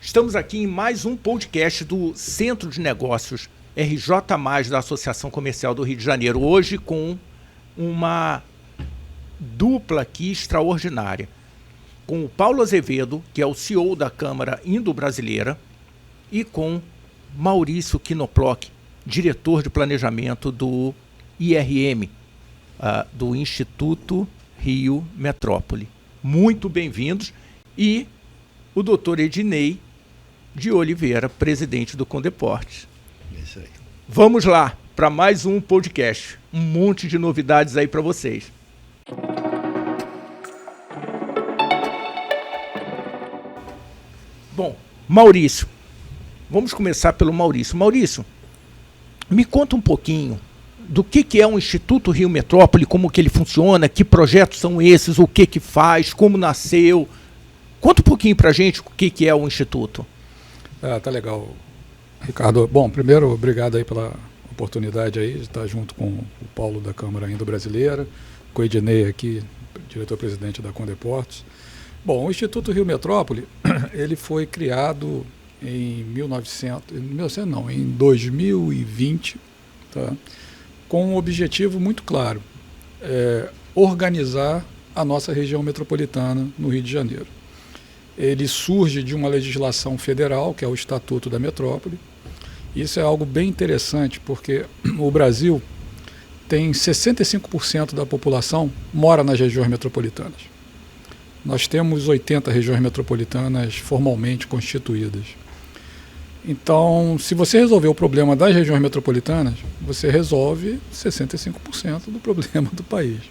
Estamos aqui em mais um podcast do Centro de Negócios RJ+, da Associação Comercial do Rio de Janeiro. Hoje com uma dupla aqui extraordinária. Com o Paulo Azevedo, que é o CEO da Câmara Indo-Brasileira, e com Maurício Knoploch, diretor de planejamento do IRM, do Instituto Rio Metrópole. Muito bem-vindos. E o doutor Ednei de Oliveira, presidente do Condeportes. Isso aí. Vamos lá para mais um podcast. Um monte de novidades aí para vocês. Bom, Maurício. Vamos começar pelo Maurício. Maurício, me conta um pouquinho do que é o Instituto Rio Metrópole, como que ele funciona, que projetos são esses, o que faz, como nasceu. Conta um pouquinho para a gente o que é o Instituto. Tá legal, Ricardo. Bom, primeiro, obrigado aí pela oportunidade aí de estar junto com o Paulo da Câmara Indo-Brasileira, com o Ednei aqui, diretor-presidente da Condeportes. Bom, o Instituto Rio Metrópole, ele foi criado em 2020, tá? Com um objetivo muito claro, organizar a nossa região metropolitana no Rio de Janeiro. Ele surge de uma legislação federal, que é o Estatuto da Metrópole. Isso é algo bem interessante, porque o Brasil tem 65% da população mora nas regiões metropolitanas. Nós temos 80 regiões metropolitanas formalmente constituídas. Então, se você resolver o problema das regiões metropolitanas, você resolve 65% do problema do país.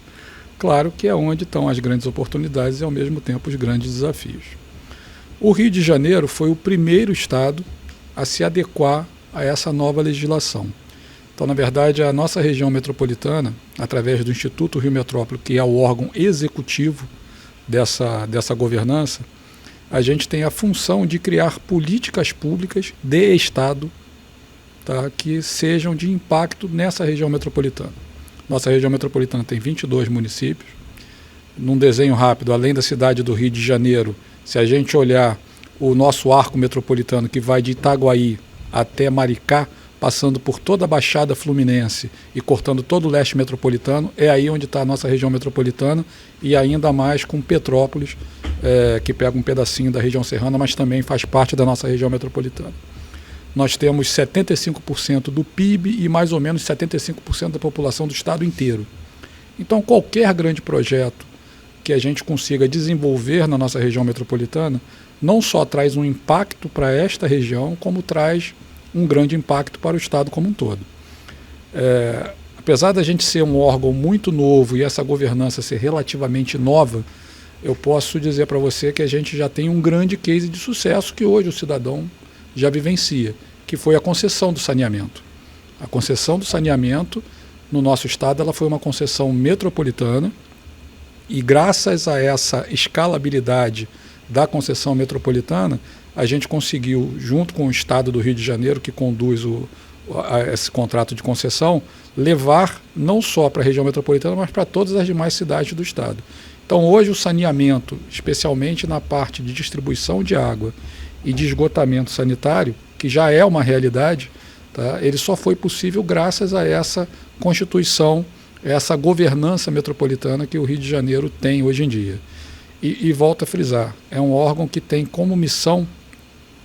Claro que é onde estão as grandes oportunidades e, ao mesmo tempo, os grandes desafios. O Rio de Janeiro foi o primeiro estado a se adequar a essa nova legislação. Então, na verdade, a nossa região metropolitana, através do Instituto Rio Metrópole, que é o órgão executivo dessa governança, a gente tem a função de criar políticas públicas de Estado, tá, que sejam de impacto nessa região metropolitana. Nossa região metropolitana tem 22 municípios. Num desenho rápido, além da cidade do Rio de Janeiro, se a gente olhar o nosso arco metropolitano, que vai de Itaguaí até Maricá, passando por toda a Baixada Fluminense e cortando todo o leste metropolitano, é aí onde está a nossa região metropolitana, e ainda mais com Petrópolis, que pega um pedacinho da região serrana, mas também faz parte da nossa região metropolitana. Nós temos 75% do PIB e mais ou menos 75% da população do estado inteiro. Então, qualquer grande projeto que a gente consiga desenvolver na nossa região metropolitana, não só traz um impacto para esta região, como traz um grande impacto para o estado como um todo. Apesar da gente ser um órgão muito novo e essa governança ser relativamente nova, eu posso dizer para você que a gente já tem um grande case de sucesso que hoje o cidadão já vivencia, que foi a concessão do saneamento. A concessão do saneamento no nosso estado, ela foi uma concessão metropolitana, e graças a essa escalabilidade da concessão metropolitana, a gente conseguiu, junto com o Estado do Rio de Janeiro, que conduz esse contrato de concessão, levar não só para a região metropolitana, mas para todas as demais cidades do Estado. Então, hoje, o saneamento, especialmente na parte de distribuição de água e de esgotamento sanitário, que já é uma realidade, tá? Ele só foi possível graças a essa constituição, essa governança metropolitana que o Rio de Janeiro tem hoje em dia. E volto a frisar, é um órgão que tem como missão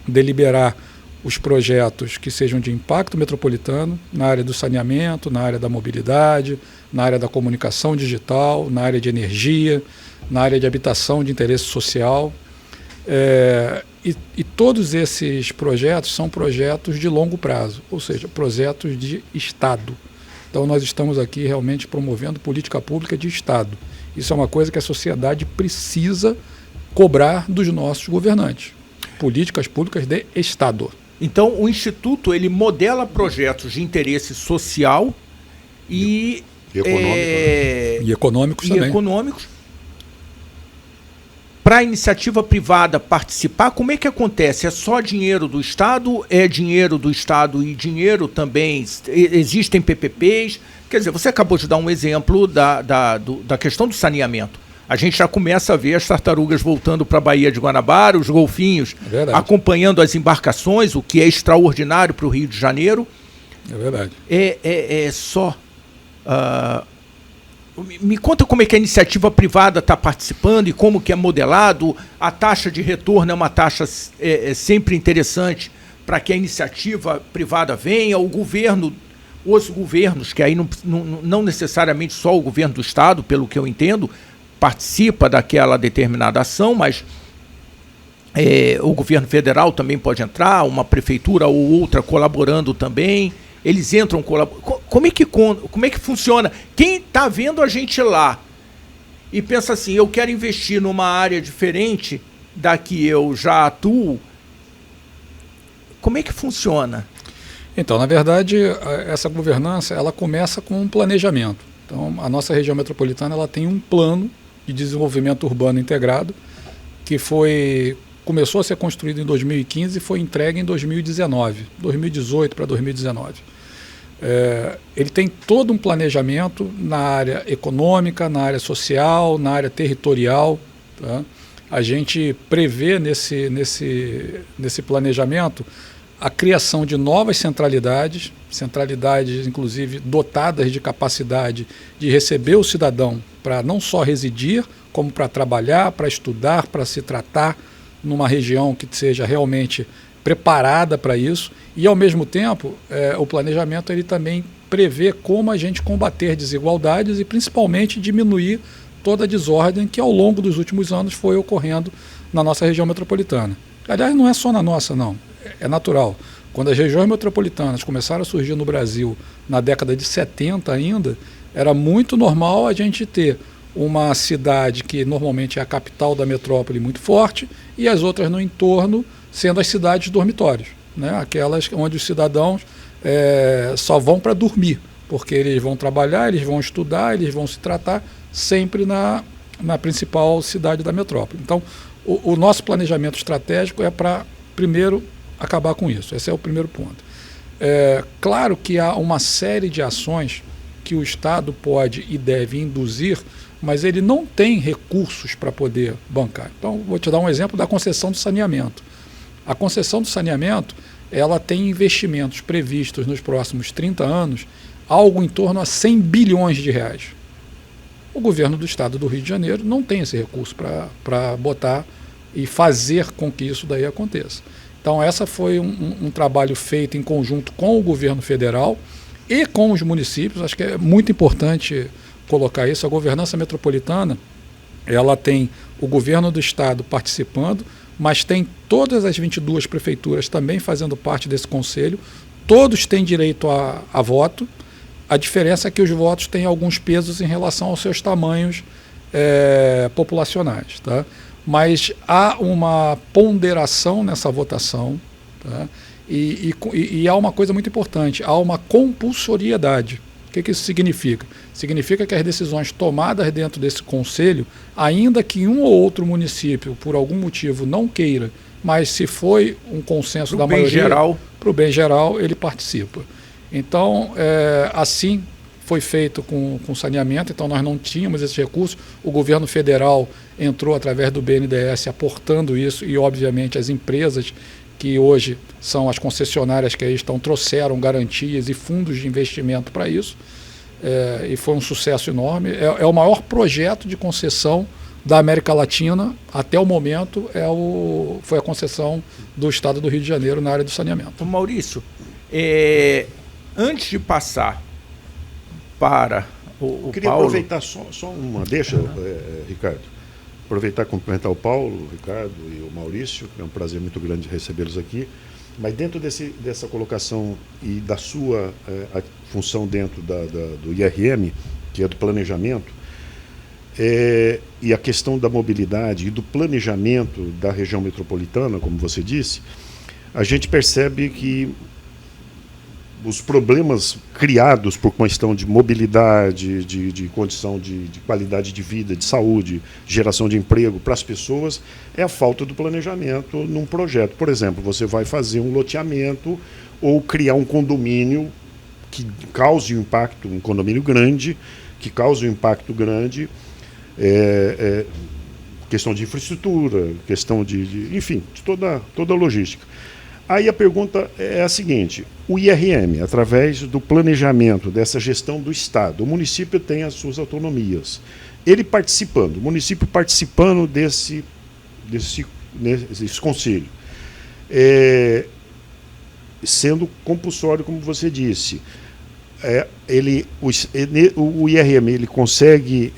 deliberar os projetos que sejam de impacto metropolitano na área do saneamento, na área da mobilidade, na área da comunicação digital, na área de energia, na área de habitação de interesse social. E todos esses projetos são projetos de longo prazo, ou seja, projetos de Estado. Então nós estamos aqui realmente promovendo política pública de Estado. Isso é uma coisa que a sociedade precisa cobrar dos nossos governantes. Políticas públicas de Estado. Então o Instituto ele modela projetos de interesse social e econômicos também. Para a iniciativa privada participar, como é que acontece? É só dinheiro do Estado? É dinheiro do Estado e dinheiro também? Existem PPPs? Quer dizer, você acabou de dar um exemplo da questão do saneamento. A gente já começa a ver as tartarugas voltando para a Baía de Guanabara, os golfinhos acompanhando as embarcações, o que é extraordinário para o Rio de Janeiro. É verdade. Me conta como é que a iniciativa privada está participando e como que é modelado. A taxa de retorno é uma taxa sempre interessante para que a iniciativa privada venha. O governo, os governos, que aí não necessariamente só o governo do Estado, pelo que eu entendo, participa daquela determinada ação, mas o governo federal também pode entrar, uma prefeitura ou outra colaborando também. Eles entram colaborando. Como é que funciona? Quem está vendo a gente lá e pensa assim, eu quero investir numa área diferente da que eu já atuo, como é que funciona? Então, na verdade, essa governança ela começa com um planejamento. Então, a nossa região metropolitana ela tem um plano de desenvolvimento urbano integrado que começou a ser construído em 2015 e foi entregue em 2018 para 2019. Ele tem todo um planejamento na área econômica, na área social, na área territorial. Tá? A gente prevê nesse planejamento a criação de novas centralidades inclusive dotadas de capacidade de receber o cidadão para não só residir, como para trabalhar, para estudar, para se tratar numa região que seja realmente preparada para isso. E, ao mesmo tempo, o planejamento ele também prevê como a gente combater desigualdades e, principalmente, diminuir toda a desordem que, ao longo dos últimos anos, foi ocorrendo na nossa região metropolitana. Aliás, não é só na nossa, não. É natural. Quando as regiões metropolitanas começaram a surgir no Brasil, na década de 70 ainda, era muito normal a gente ter uma cidade que normalmente é a capital da metrópole muito forte e as outras no entorno sendo as cidades dormitórios, né? Aquelas onde os cidadãos só vão para dormir, porque eles vão trabalhar, eles vão estudar, eles vão se tratar sempre na principal cidade da metrópole. Então, o nosso planejamento estratégico é para, primeiro, acabar com isso. Esse é o primeiro ponto. Claro que há uma série de ações que o Estado pode e deve induzir, mas ele não tem recursos para poder bancar. Então, vou te dar um exemplo da concessão do saneamento. A concessão do saneamento, ela tem investimentos previstos nos próximos 30 anos, algo em torno a 100 bilhões de reais. O governo do Estado do Rio de Janeiro não tem esse recurso para botar e fazer com que isso daí aconteça. Então, essa foi um trabalho feito em conjunto com o governo federal e com os municípios. Acho que é muito importante colocar isso. A governança metropolitana, ela tem o governo do Estado participando, mas tem todas as 22 prefeituras também fazendo parte desse conselho. Todos têm direito a voto. A diferença é que os votos têm alguns pesos em relação aos seus tamanhos populacionais. Tá? Mas há uma ponderação nessa votação, tá? E há uma coisa muito importante, há uma compulsoriedade. O que isso significa? Significa que as decisões tomadas dentro desse conselho, ainda que um ou outro município, por algum motivo, não queira, mas se foi um consenso da maioria, para o bem geral, ele participa. Então, assim foi feito com saneamento, então nós não tínhamos esse recurso. O governo federal entrou através do BNDES aportando isso e, obviamente, as empresas que hoje são as concessionárias que aí estão, trouxeram garantias e fundos de investimento para isso, e foi um sucesso enorme. É o maior projeto de concessão da América Latina, até o momento, foi a concessão do Estado do Rio de Janeiro na área do saneamento. Maurício, antes de passar para o queria Paulo... aproveitar só uma deixa, Ricardo. Aproveitar e cumprimentar o Paulo, o Ricardo e o Maurício, que é um prazer muito grande recebê-los aqui. Mas dentro dessa colocação e da sua função dentro do IRM, que é do planejamento, e a questão da mobilidade e do planejamento da região metropolitana, como você disse, a gente percebe que os problemas criados por questão de mobilidade, de condição de qualidade de vida, de saúde, geração de emprego para as pessoas, é a falta do planejamento num projeto. Por exemplo, você vai fazer um loteamento ou criar um condomínio que cause um impacto, um condomínio grande, que cause um impacto grande questão de infraestrutura, questão enfim, de toda a logística. Aí a pergunta é a seguinte: o IRM, através do planejamento, dessa gestão do Estado, o município tem as suas autonomias. O município participando desse conselho, sendo compulsório, como você disse, o IRM ele consegue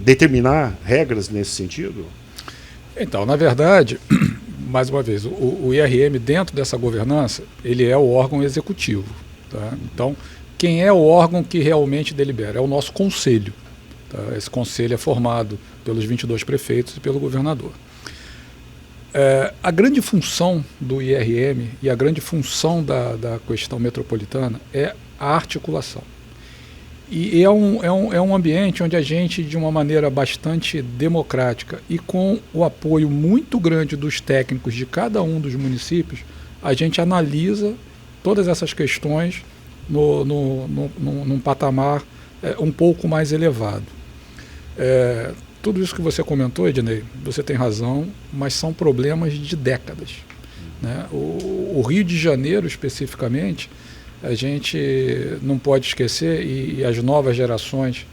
determinar regras nesse sentido? Então, na verdade, mais uma vez, o IRM, dentro dessa governança, ele é o órgão executivo. Tá? Então, quem é o órgão que realmente delibera? É o nosso conselho. Tá? Esse conselho é formado pelos 22 prefeitos e pelo governador. A grande função do IRM e a grande função da questão metropolitana é a articulação. E é um ambiente onde a gente, de uma maneira bastante democrática e com o apoio muito grande dos técnicos de cada um dos municípios, a gente analisa todas essas questões num patamar um pouco mais elevado. Tudo isso que você comentou, Ednei, você tem razão, mas são problemas de décadas. Né? O Rio de Janeiro, especificamente, a gente não pode esquecer, e as novas gerações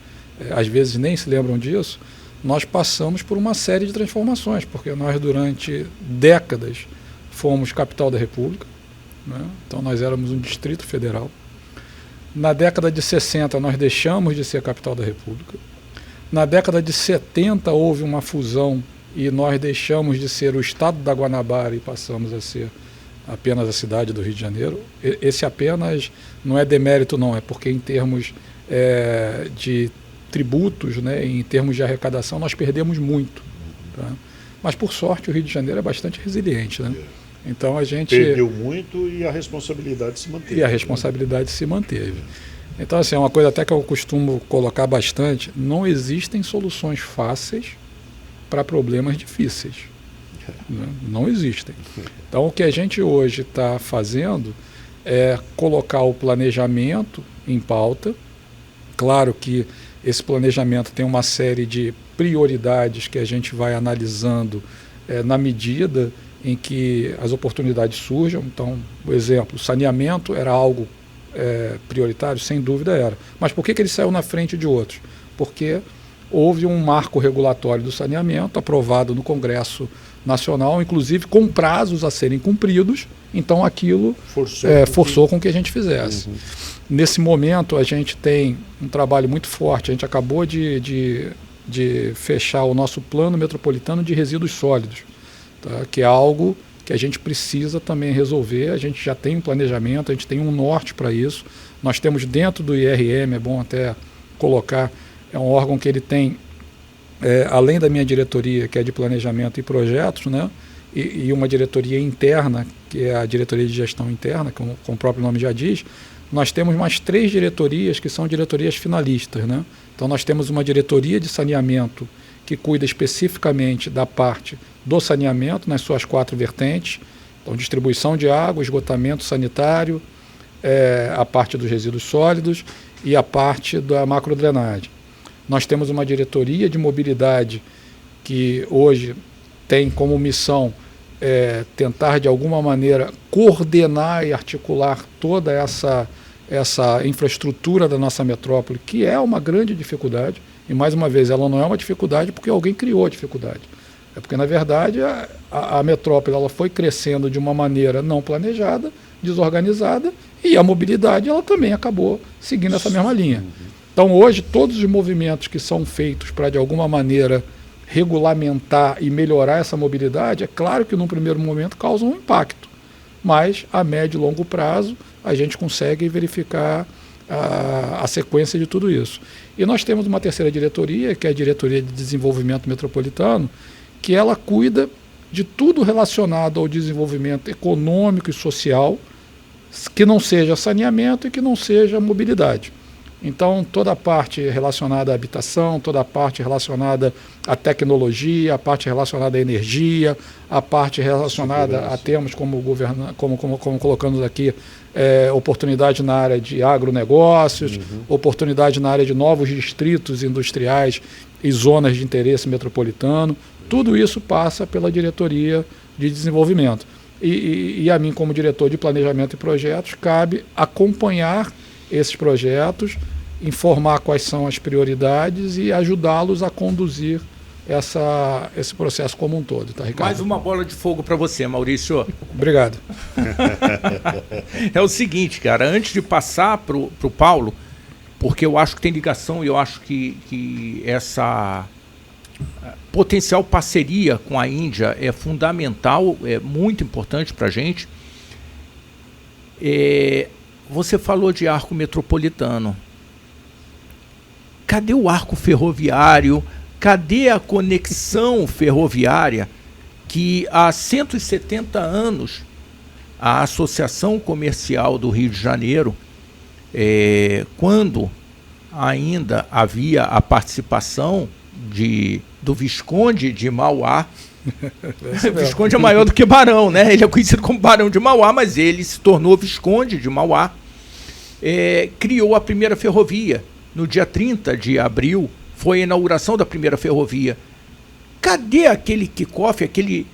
às vezes nem se lembram disso, nós passamos por uma série de transformações, porque nós durante décadas fomos capital da República, né? Então nós éramos um distrito federal. Na década de 60 nós deixamos de ser capital da República. Na década de 70 houve uma fusão e nós deixamos de ser o estado da Guanabara e passamos a ser apenas a cidade do Rio de Janeiro. Esse apenas não é demérito não, é porque em termos de tributos, né, em termos de arrecadação, nós perdemos muito. Tá? Mas por sorte o Rio de Janeiro é bastante resiliente. Né? Então a gente... Perdeu muito e a responsabilidade se manteve. E a responsabilidade se manteve. Então, assim, é uma coisa até que eu costumo colocar bastante, não existem soluções fáceis para problemas difíceis. Né? Não existem. Então, o que a gente hoje está fazendo é colocar o planejamento em pauta. Claro que esse planejamento tem uma série de prioridades que a gente vai analisando na medida em que as oportunidades surjam. Então, por exemplo, saneamento era algo prioritário, sem dúvida era. Mas por que ele saiu na frente de outros? Porque houve um marco regulatório do saneamento aprovado no Congresso Nacional, inclusive com prazos a serem cumpridos, então aquilo forçou com que a gente fizesse. Uhum. Nesse momento a gente tem um trabalho muito forte, a gente acabou de fechar o nosso plano metropolitano de resíduos sólidos, tá? Que é algo que a gente precisa também resolver. A gente já tem um planejamento, a gente tem um norte para isso. Nós temos dentro do IRM, é bom até colocar, é um órgão que ele tem, além da minha diretoria, que é de planejamento e projetos, né, e uma diretoria interna, que é a diretoria de gestão interna, como o próprio nome já diz, nós temos mais 3 diretorias que são diretorias finalistas. Né? Então nós temos uma diretoria de saneamento que cuida especificamente da parte do saneamento nas suas 4 vertentes, então distribuição de água, esgotamento sanitário, a parte dos resíduos sólidos e a parte da macrodrenagem. Nós temos uma diretoria de mobilidade que hoje tem como missão tentar de alguma maneira coordenar e articular toda essa infraestrutura da nossa metrópole, que é uma grande dificuldade, e mais uma vez ela não é uma dificuldade porque alguém criou a dificuldade. É porque, na verdade, a metrópole ela foi crescendo de uma maneira não planejada, desorganizada, e a mobilidade ela também acabou seguindo essa mesma linha. Então, hoje, todos os movimentos que são feitos para, de alguma maneira, regulamentar e melhorar essa mobilidade, é claro que, num primeiro momento, causam um impacto. Mas, a médio e longo prazo, a gente consegue verificar a sequência de tudo isso. E nós temos uma terceira diretoria, que é a Diretoria de Desenvolvimento Metropolitano, que ela cuida de tudo relacionado ao desenvolvimento econômico e social, que não seja saneamento e que não seja mobilidade. Então, toda a parte relacionada à habitação, toda a parte relacionada à tecnologia, a parte relacionada à energia, a parte relacionada a temas como colocamos aqui, oportunidade na área de agronegócios, oportunidade na área de novos distritos industriais e zonas de interesse metropolitano. Tudo isso passa pela diretoria de desenvolvimento. E a mim, como diretor de planejamento e projetos, cabe acompanhar esses projetos, informar quais são as prioridades e ajudá-los a conduzir esse processo como um todo, tá, Ricardo? Mais uma bola de fogo para você, Maurício. Obrigado. É o seguinte, cara, antes de passar para o Paulo, porque eu acho que tem ligação e eu acho que essa potencial parceria com a Índia é fundamental, é muito importante para a gente. Você falou de arco metropolitano. Cadê o arco ferroviário? Cadê a conexão ferroviária que há 170 anos a Associação Comercial do Rio de Janeiro, quando ainda havia a participação do Visconde de Mauá, Visconde é maior do que Barão, né? Ele é conhecido como Barão de Mauá, mas ele se tornou Visconde de Mauá, criou a primeira ferrovia. No dia 30 de abril, foi a inauguração da primeira ferrovia. Cadê aquele kickoff, aquele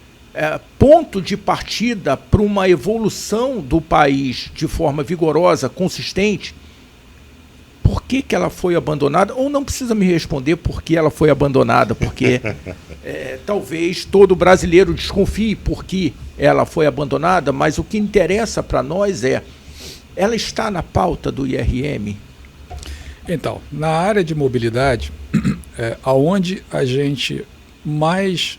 ponto de partida para uma evolução do país de forma vigorosa, consistente? Por que ela foi abandonada? Ou não precisa me responder por que ela foi abandonada, porque talvez todo brasileiro desconfie por que ela foi abandonada, mas o que interessa para nós ela está na pauta do IRM? Então, na área de mobilidade, aonde a gente mais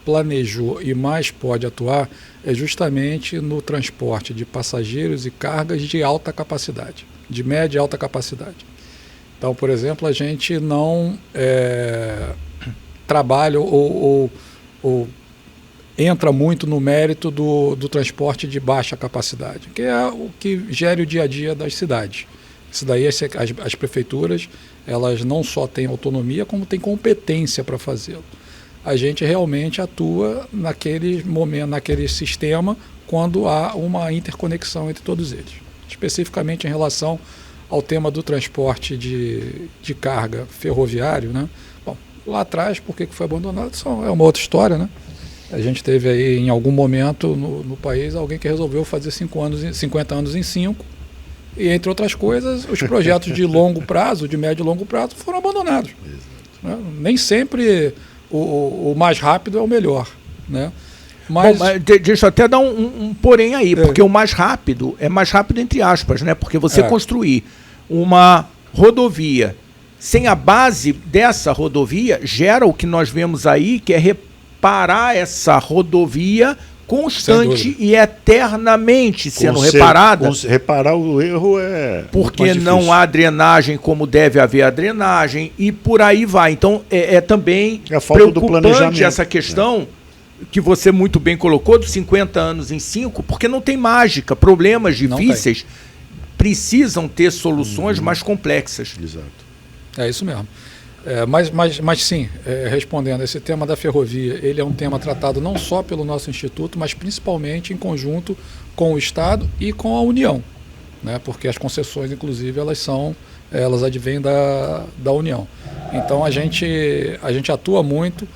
planejou e mais pode atuar é justamente no transporte de passageiros e cargas de alta capacidade, de média e alta capacidade. Então, por exemplo, a gente não trabalha ou entra muito no mérito do transporte de baixa capacidade, que é o que gera o dia a dia das cidades. Isso daí, as prefeituras, elas não só têm autonomia, como têm competência para fazê-lo. A gente realmente atua naquele momento, naquele sistema, quando há uma interconexão entre todos eles. Especificamente em relação ao tema do transporte de carga ferroviário, né? Bom, lá atrás, por que foi abandonado? É uma outra história, né? A gente teve aí, em algum momento no país, alguém que resolveu fazer 50 anos em 5, e, entre outras coisas, os projetos de longo prazo, de médio e longo prazo, foram abandonados. Né? Nem sempre o mais rápido é o melhor. Né? Mas deixa eu até dar um porém aí, porque o mais rápido é mais rápido entre aspas, né? Porque você construir uma rodovia sem a base dessa rodovia gera o que nós vemos aí, que é reparar essa rodovia constante e eternamente sendo reparada. Reparar o erro porque não há drenagem como deve haver a drenagem e por aí vai. Então também a falta do planejamento. Essa questão que você muito bem colocou, dos 50 anos em 5, porque não tem mágica. Problemas difíceis precisam ter soluções mais complexas. Exato. É isso mesmo. Mas sim, respondendo, esse tema da ferrovia, ele é um tema tratado não só pelo nosso Instituto, mas principalmente em conjunto com o Estado e com a União, né? Porque as concessões, inclusive, elas advêm da União. Então a gente atua muito.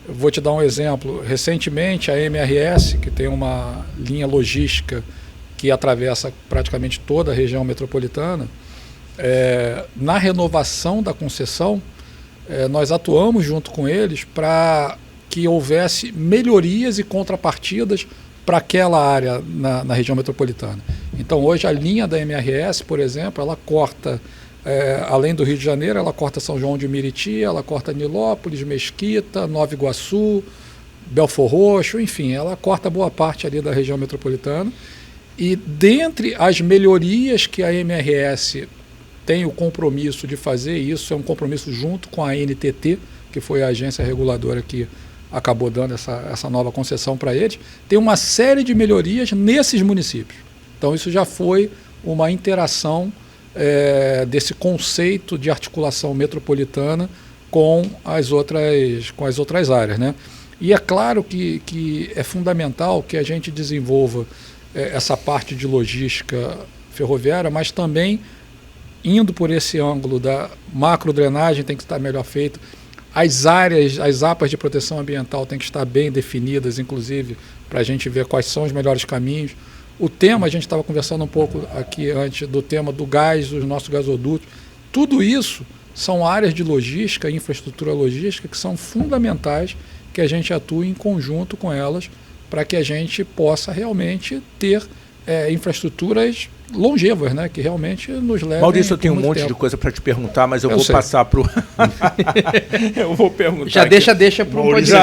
Vou te dar um exemplo. Recentemente, a MRS, que tem uma linha logística que atravessa praticamente toda a região metropolitana, na renovação da concessão, nós atuamos junto com eles para que houvesse melhorias e contrapartidas para aquela área na região metropolitana. Então, hoje, a linha da MRS, por exemplo, ela corta, além do Rio de Janeiro, ela corta São João de Meriti, ela corta Nilópolis, Mesquita, Nova Iguaçu, Belfor Roxo, enfim, ela corta boa parte ali da região metropolitana. E dentre as melhorias que a MRS tem o compromisso de fazer, isso é um compromisso junto com a NTT, que foi a agência reguladora que acabou dando essa nova concessão para eles, tem uma série de melhorias nesses municípios. Então isso já foi uma interação desse conceito de articulação metropolitana com as outras áreas, né? E é claro que é fundamental que a gente desenvolva essa parte de logística ferroviária, mas também indo por esse ângulo da macrodrenagem tem que estar melhor feito. As áreas, as APAs de proteção ambiental têm que estar bem definidas, inclusive, para a gente ver quais são os melhores caminhos. O tema, a gente estava conversando um pouco aqui antes do tema do gás, dos nossos gasodutos. Tudo isso são áreas de logística, infraestrutura logística, que são fundamentais que a gente atue em conjunto com elas para que a gente possa realmente ter infraestruturas longevas, né, que realmente nos levem. Maurício, eu tenho um monte tempo de coisa para te perguntar, mas eu vou passar para o... Eu vou perguntar. Já aqui. deixa para o Maurício.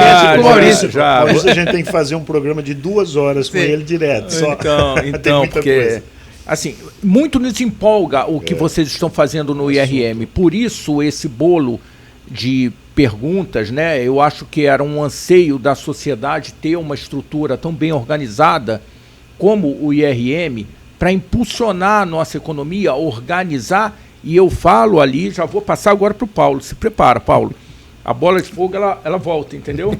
Maurício, a gente tem que fazer um programa de 2 horas com ele direto. Só. Então porque... coisa. Assim, muito nos empolga o que vocês estão fazendo no IRM. Por isso, esse bolo de perguntas, né? Eu acho que era um anseio da sociedade ter uma estrutura tão bem organizada como o IRM para impulsionar a nossa economia, organizar. E eu falo ali, já vou passar agora para o Paulo. Se prepara, Paulo. A bola de fogo, ela volta, entendeu?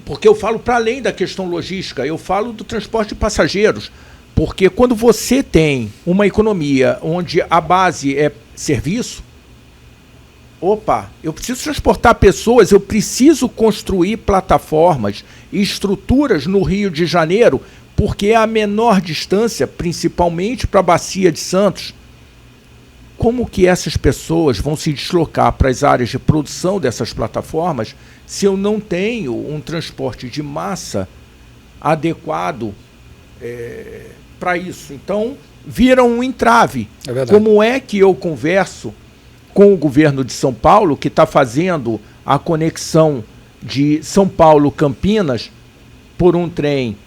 Porque eu falo para além da questão logística, eu falo do transporte de passageiros. Porque quando você tem uma economia onde a base é serviço, eu preciso transportar pessoas, eu preciso construir plataformas e estruturas no Rio de Janeiro, porque é a menor distância, principalmente para a Bacia de Santos. Como que essas pessoas vão se deslocar para as áreas de produção dessas plataformas se eu não tenho um transporte de massa adequado para isso? Então, vira um entrave. Como é que eu converso com o governo de São Paulo, que está fazendo a conexão de São Paulo-Campinas por um trem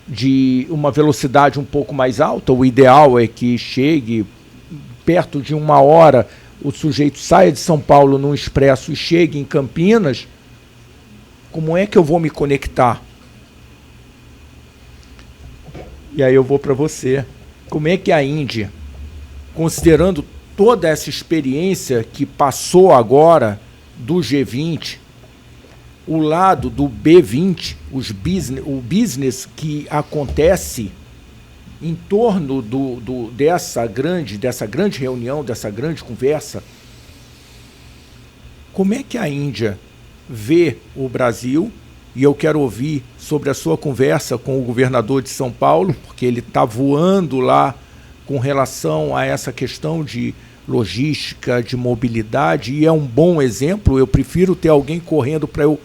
de uma velocidade um pouco mais alta? O ideal é que chegue perto de 1 hora, o sujeito saia de São Paulo num expresso e chegue em Campinas. Como é que eu vou me conectar? E aí eu vou para você. Como é que a Índia, considerando toda essa experiência que passou agora do G20, o lado do B20, o business que acontece em torno dessa grande reunião, dessa grande conversa, como é que a Índia vê o Brasil? E eu quero ouvir sobre a sua conversa com o governador de São Paulo, porque ele está voando lá com relação a essa questão de logística, de mobilidade, e é um bom exemplo. Eu prefiro ter alguém correndo para eu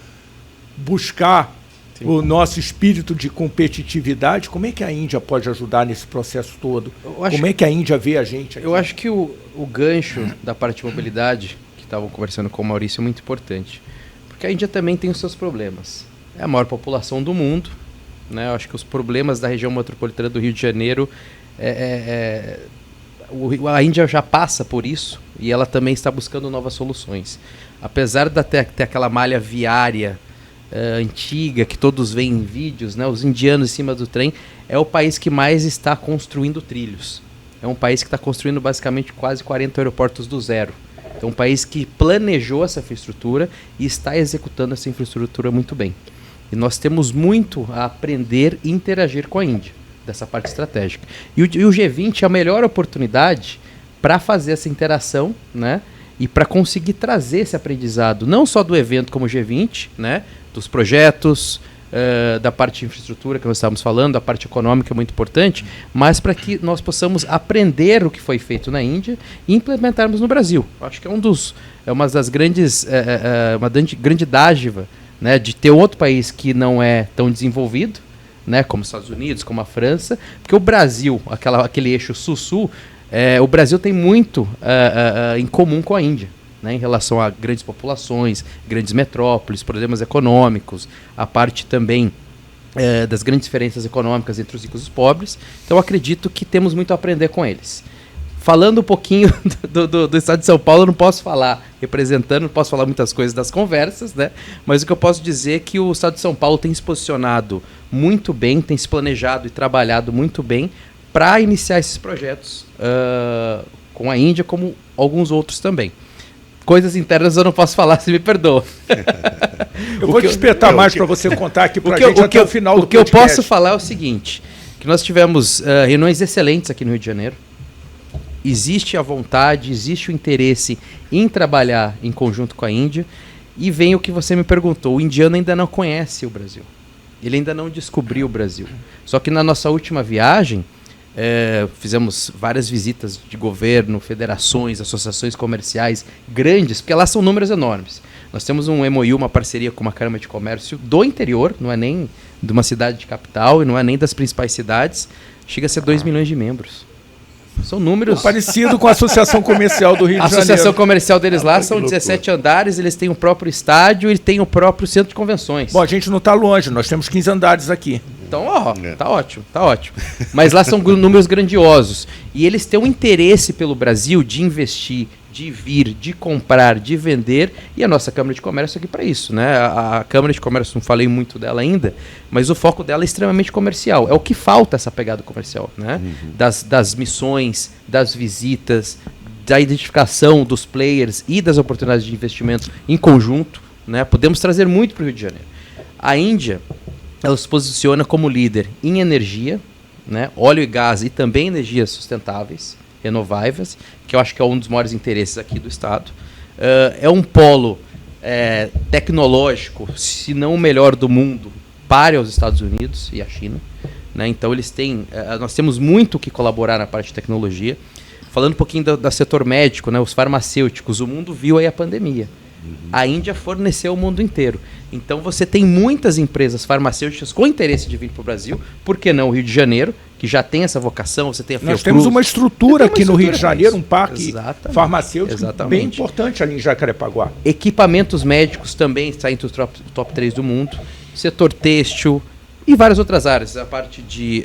buscar o nosso espírito de competitividade. Como é que a Índia pode ajudar nesse processo todo? Como é que a Índia vê a gente aqui? Eu acho que o gancho da parte de mobilidade, que estavam conversando com o Maurício, é muito importante. Porque a Índia também tem os seus problemas. É a maior população do mundo, né? Eu acho que os problemas da região metropolitana do Rio de Janeiro, a Índia já passa por isso e ela também está buscando novas soluções. Apesar de ter aquela malha viária antiga, que todos veem em vídeos, né? Os indianos em cima do trem, é o país que mais está construindo trilhos. É um país que está construindo basicamente quase 40 aeroportos do zero. É um país que planejou essa infraestrutura e está executando essa infraestrutura muito bem. E nós temos muito a aprender e interagir com a Índia, dessa parte estratégica. E o G20 é a melhor oportunidade para fazer essa interação, né? E para conseguir trazer esse aprendizado, não só do evento como o G20, né? Dos projetos, da parte de infraestrutura que nós estávamos falando, da parte econômica é muito importante, mas para que nós possamos aprender o que foi feito na Índia e implementarmos no Brasil. Acho que é uma das grandes, uma grande dádiva, né, de ter outro país que não é tão desenvolvido, né, como os Estados Unidos, como a França, porque o Brasil, aquele eixo sul-sul, o Brasil tem muito em comum com a Índia, né, em relação a grandes populações, grandes metrópoles, problemas econômicos, a parte também das grandes diferenças econômicas entre os ricos e os pobres. Então, acredito que temos muito a aprender com eles. Falando um pouquinho do estado de São Paulo, eu não posso falar representando, não posso falar muitas coisas das conversas, né? Mas o que eu posso dizer é que o estado de São Paulo tem se posicionado muito bem, tem se planejado e trabalhado muito bem para iniciar esses projetos com a Índia, como alguns outros também. Coisas internas eu não posso falar, se me perdoa. Eu vou te espetar mais para você contar aqui para a gente até o final do podcast. O que eu posso falar é o seguinte, que nós tivemos reuniões excelentes aqui no Rio de Janeiro. Existe a vontade, existe o interesse em trabalhar em conjunto com a Índia. E vem o que você me perguntou, o indiano ainda não conhece o Brasil. Ele ainda não descobriu o Brasil. Só que na nossa última viagem, fizemos várias visitas de governo, federações, associações comerciais grandes, porque lá são números enormes. Nós temos um MOU, uma parceria com uma Câmara de Comércio do interior, não é nem de uma cidade de capital e não é nem das principais cidades, chega a ser 2 milhões de membros. São números... Parecido com a Associação Comercial do Rio de Janeiro. A associação comercial deles lá são 17 andares, eles têm o próprio estádio e têm o próprio centro de convenções. Bom, a gente não está longe, nós temos 15 andares aqui. Então, tá ótimo, tá ótimo. Mas lá são números grandiosos. E eles têm um interesse pelo Brasil de investir, de vir, de comprar, de vender, e a nossa Câmara de Comércio aqui para isso, né? A Câmara de Comércio, não falei muito dela ainda, mas o foco dela é extremamente comercial. É o que falta, essa pegada comercial, né? Das missões, das visitas, da identificação dos players e das oportunidades de investimento em conjunto, né? Podemos trazer muito para o Rio de Janeiro. A Índia, ela se posiciona como líder em energia, né? Óleo e gás e também energias sustentáveis, renováveis, que eu acho que é um dos maiores interesses aqui do Estado. É um polo tecnológico, se não o melhor do mundo, para os Estados Unidos e a China, né? Então nós temos muito que colaborar na parte de tecnologia. Falando um pouquinho do setor médico, né? Os farmacêuticos, o mundo viu aí a pandemia. A Índia forneceu o mundo inteiro. Então você tem muitas empresas farmacêuticas com interesse de vir para o Brasil. Por que não o Rio de Janeiro, que já tem essa vocação? Você tem a Fiocruz. Nós temos uma estrutura aqui no Rio de Janeiro, um parque farmacêutico bem importante ali em Jacarepaguá. Equipamentos médicos também está entre o top 3 do mundo. Setor têxtil e várias outras áreas. A parte de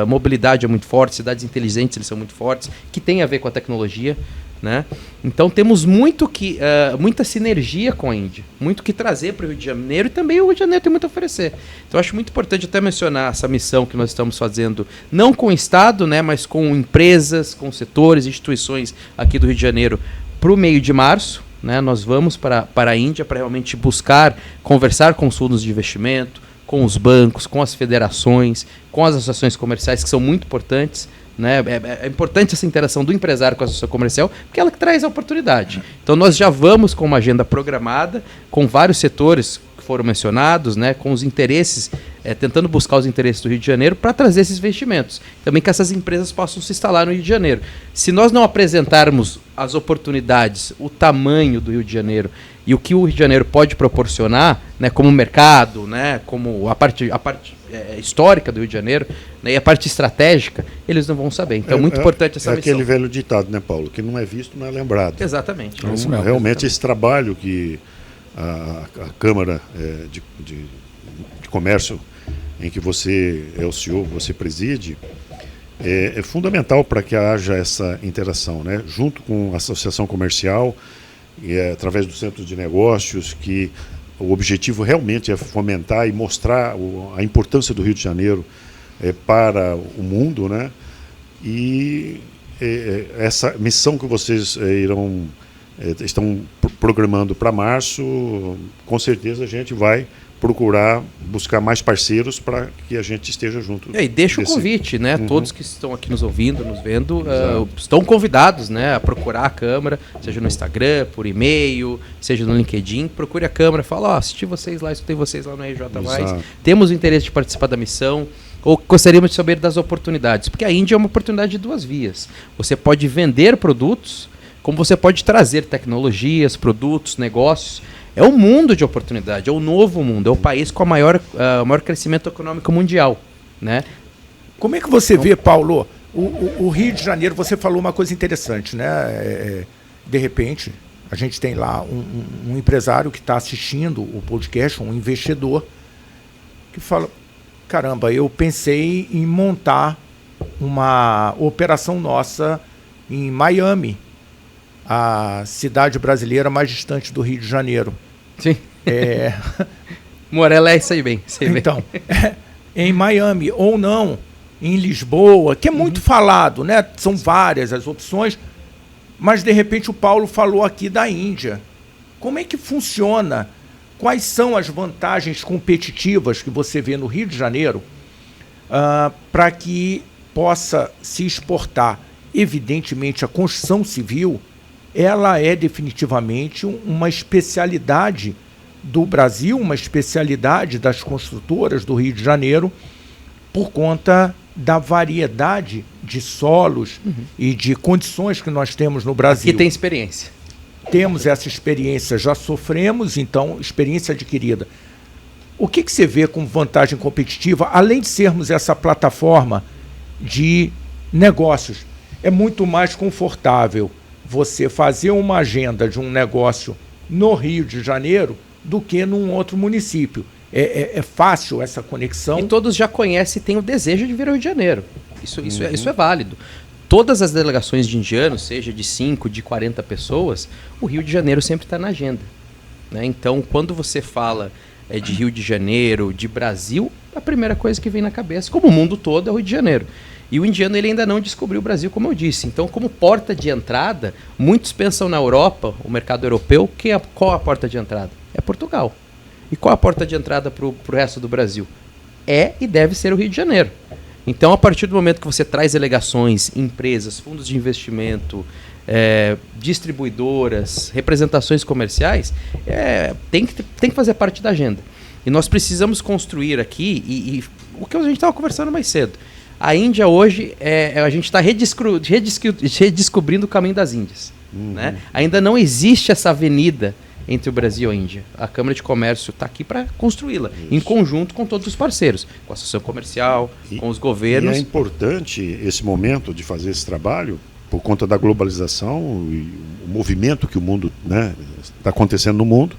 mobilidade é muito forte, cidades inteligentes eles são muito fortes, que tem a ver com a tecnologia. Né? Então temos muita sinergia com a Índia, muito que trazer para o Rio de Janeiro, e também o Rio de Janeiro tem muito a oferecer. Então acho muito importante até mencionar essa missão que nós estamos fazendo, não com o Estado, né, mas com empresas, com setores, instituições aqui do Rio de Janeiro, para o meio de março. Né, nós vamos para a Índia para realmente buscar conversar com os fundos de investimento, com os bancos, com as federações, com as associações comerciais, que são muito importantes. Né? É importante essa interação do empresário com a associação comercial, porque ela que traz a oportunidade. Então nós já vamos com uma agenda programada, com vários setores que foram mencionados, né? Com os interesses, tentando buscar os interesses do Rio de Janeiro para trazer esses investimentos. Também que essas empresas possam se instalar no Rio de Janeiro. Se nós não apresentarmos as oportunidades, o tamanho do Rio de Janeiro e o que o Rio de Janeiro pode proporcionar, né, como mercado, né, como a parte histórica do Rio de Janeiro, né, e a parte estratégica, eles não vão saber. Então é muito importante essa missão. Aquele velho ditado, né, Paulo? Que não é visto, não é lembrado. Exatamente. Então, realmente esse trabalho que a Câmara de Comércio, em que você é o CEO, você preside, é fundamental para que haja essa interação, né? Junto com a Associação Comercial, através do Centro de Negócios, que o objetivo realmente é fomentar e mostrar a importância do Rio de Janeiro para o mundo, né? E essa missão que vocês estão programando para março, com certeza a gente vai procurar buscar mais parceiros para que a gente esteja junto. E deixa o convite, né? Todos que estão aqui nos ouvindo, nos vendo, estão convidados, né, a procurar a Câmara, seja no Instagram, por e-mail, seja no LinkedIn. Procure a Câmara, fala, assisti vocês lá, escutei vocês lá no RJ+. Temos o interesse de participar da missão, ou gostaríamos de saber das oportunidades, porque a Índia é uma oportunidade de 2 vias. Você pode vender produtos, como você pode trazer tecnologias, produtos, negócios. É um mundo de oportunidade, é o novo mundo, é o país com o maior crescimento econômico mundial, né? Como é que você vê, Paulo, o Rio de Janeiro? Você falou uma coisa interessante, né? De repente, a gente tem lá um empresário que está assistindo o podcast, um investidor, que fala, caramba, eu pensei em montar uma operação nossa em Miami, a cidade brasileira mais distante do Rio de Janeiro. Sim. Morelé, sei bem. Então, em Miami ou não, em Lisboa, que é muito falado, né? São várias as opções, mas de repente o Paulo falou aqui da Índia. Como é que funciona? Quais são as vantagens competitivas que você vê no Rio de Janeiro para que possa se exportar? Evidentemente, a construção civil, ela é definitivamente uma especialidade do Brasil, uma especialidade das construtoras do Rio de Janeiro, por conta da variedade de solos e de condições que nós temos no Brasil. Aqui tem experiência. Temos essa experiência, já sofremos, então, experiência adquirida. O que você vê como vantagem competitiva, além de sermos essa plataforma de negócios? É muito mais confortável você fazer uma agenda de um negócio no Rio de Janeiro do que num outro município. É fácil essa conexão. E todos já conhecem e têm o desejo de vir ao Rio de Janeiro. Isso é válido. Todas as delegações de indianos, seja de 5, de 40 pessoas, o Rio de Janeiro sempre está na agenda. Né? Então, quando você fala de Rio de Janeiro, de Brasil, a primeira coisa que vem na cabeça, como o mundo todo, é o Rio de Janeiro. E o indiano ele ainda não descobriu o Brasil, como eu disse. Então, como porta de entrada, muitos pensam na Europa, o mercado europeu, qual a porta de entrada? É Portugal. E qual a porta de entrada para o resto do Brasil? É e deve ser o Rio de Janeiro. Então, a partir do momento que você traz delegações, empresas, fundos de investimento, distribuidoras, representações comerciais, tem que fazer parte da agenda. E nós precisamos construir aqui, e o que a gente estava conversando mais cedo, a Índia hoje, a gente está redescobrindo o caminho das Índias. Né? Ainda não existe essa avenida entre o Brasil e a Índia. A Câmara de Comércio está aqui para construí-la, em conjunto com todos os parceiros, com a Associação Comercial, com os governos. E é importante esse momento de fazer esse trabalho, por conta da globalização e o movimento que o mundo está acontecendo no mundo.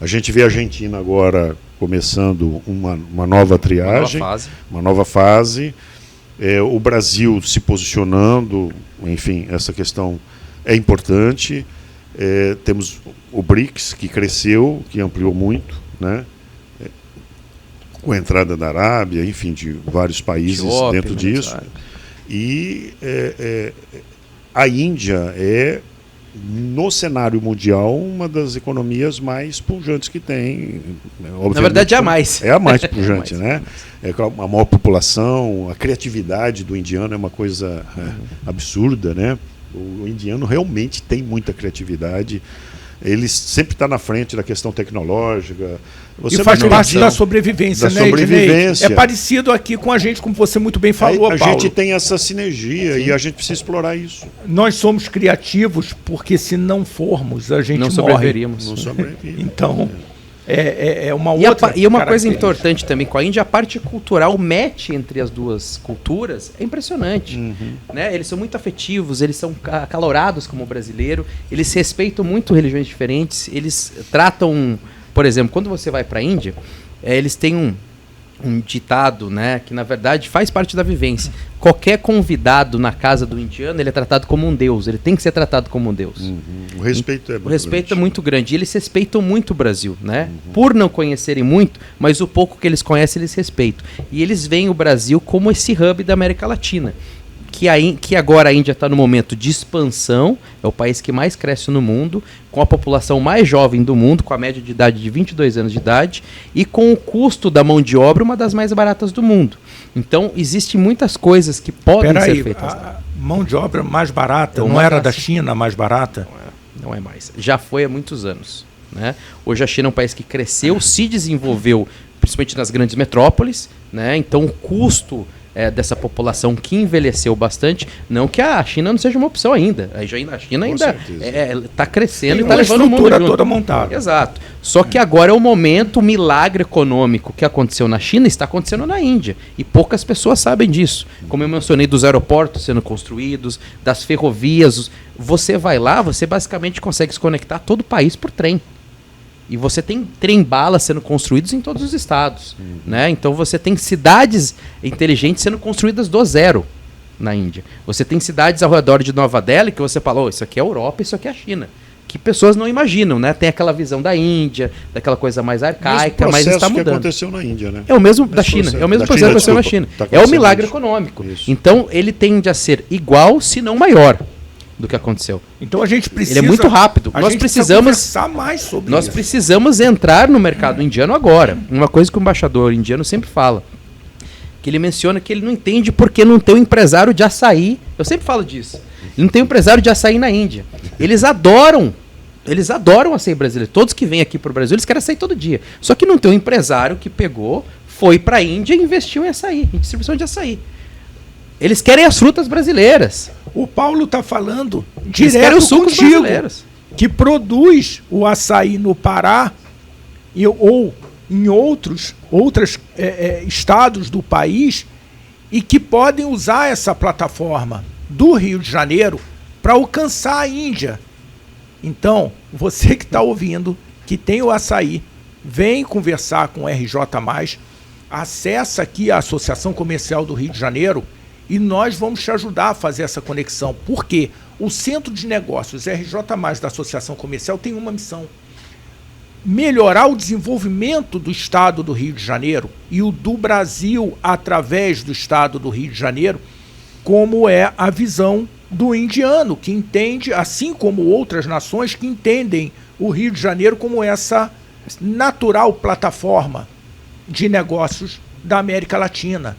A gente vê a Argentina agora começando uma nova triagem, uma nova fase. O Brasil se posicionando, enfim, essa questão é importante. Temos o BRICS, que cresceu, que ampliou muito, né? Com a entrada da Arábia, enfim, de vários países dentro disso. E a Índia é, no cenário mundial, uma das economias mais pujantes que tem. Na verdade, é a mais. É a mais pujante, né? A maior população, a criatividade do indiano é uma coisa absurda, né? O indiano realmente tem muita criatividade. Ele sempre está na frente da questão tecnológica. E faz parte da sobrevivência, né, sobrevivência. É parecido aqui com a gente, como você muito bem falou, a Paulo. gente tem essa sinergia. Sim. E a gente precisa explorar isso. Nós somos criativos porque, se não formos, a gente não morre. Sobreviveríamos. Não sobreviveríamos. Então, é uma outra E uma coisa importante também com a Índia, a parte cultural, o match entre as duas culturas é impressionante. Né? Eles são muito afetivos, eles são acalorados como o brasileiro, eles respeitam muito religiões diferentes, eles tratam, por exemplo, quando você vai para a Índia, eles têm um ditado, né, que na verdade faz parte da vivência. Qualquer convidado na casa do indiano, ele é tratado como um deus, ele tem que ser tratado como um deus. O respeito é muito grande. O respeito é muito grande. E eles respeitam muito o Brasil, né? Por não conhecerem muito, mas o pouco que eles conhecem, eles respeitam. E eles veem o Brasil como esse hub da América Latina. Que agora a Índia está no momento de expansão, é o país que mais cresce no mundo, com a população mais jovem do mundo, com a média de idade de 22 anos de idade, e com o custo da mão de obra uma das mais baratas do mundo. Então, existem muitas coisas que podem ser feitas. A mão de obra mais barata não era da China mais barata? Não é mais. Já foi há muitos anos. Né? Hoje a China é um país que cresceu, se desenvolveu, principalmente nas grandes metrópoles, né? Então o custo dessa população que envelheceu bastante, não que a China não seja uma opção ainda. A China ainda está crescendo e está levando o mundo junto. Toda montada. Exato. Só que agora é o momento, o milagre econômico que aconteceu na China está acontecendo na Índia. E poucas pessoas sabem disso. Como eu mencionei, dos aeroportos sendo construídos, das ferrovias. Você vai lá, você basicamente consegue se conectar a todo o país por trem. E você tem trem-bala sendo construídos em todos os estados. Né? Então você tem cidades inteligentes sendo construídas do zero na Índia. Você tem cidades ao redor de Nova Delhi que você falou, isso aqui é a Europa, isso aqui é a China. que pessoas não imaginam, né? Tem aquela visão da Índia, daquela coisa mais arcaica, mas está mudando. Que aconteceu na Índia, né? É o mesmo da China, é o mesmo processo que aconteceu na China. É o milagre econômico. Isso. Então, ele tende a ser igual, se não maior, do que aconteceu. Então a gente precisa... Ele é muito rápido. Nós precisamos conversar mais sobre isso. Nós precisamos entrar no mercado indiano agora. Uma coisa que o embaixador indiano sempre fala, que ele menciona que ele não entende porque não tem um empresário de açaí. Eu sempre falo disso. Ele não tem um empresário de açaí na Índia. Eles adoram açaí brasileiro. Todos que vêm aqui para o Brasil, eles querem açaí todo dia. Só que não tem um empresário que pegou, foi para a Índia e investiu em açaí, em distribuição de açaí. Eles querem as frutas brasileiras. O Paulo está falando Eles querem os direto sucos contigo, brasileiros. que produz o açaí no Pará ou em outros estados do país e que podem usar essa plataforma do Rio de Janeiro para alcançar a Índia. Então, você que está ouvindo, que tem o açaí, vem conversar com o RJ+, acessa aqui a Associação Comercial do Rio de Janeiro e nós vamos te ajudar a fazer essa conexão. Por quê? O Centro de Negócios RJ+, da Associação Comercial, tem uma missão: melhorar o desenvolvimento do Estado do Rio de Janeiro e o do Brasil através do Estado do Rio de Janeiro, como é a visão do indiano, que entende, assim como outras nações que entendem o Rio de Janeiro como essa natural plataforma de negócios da América Latina.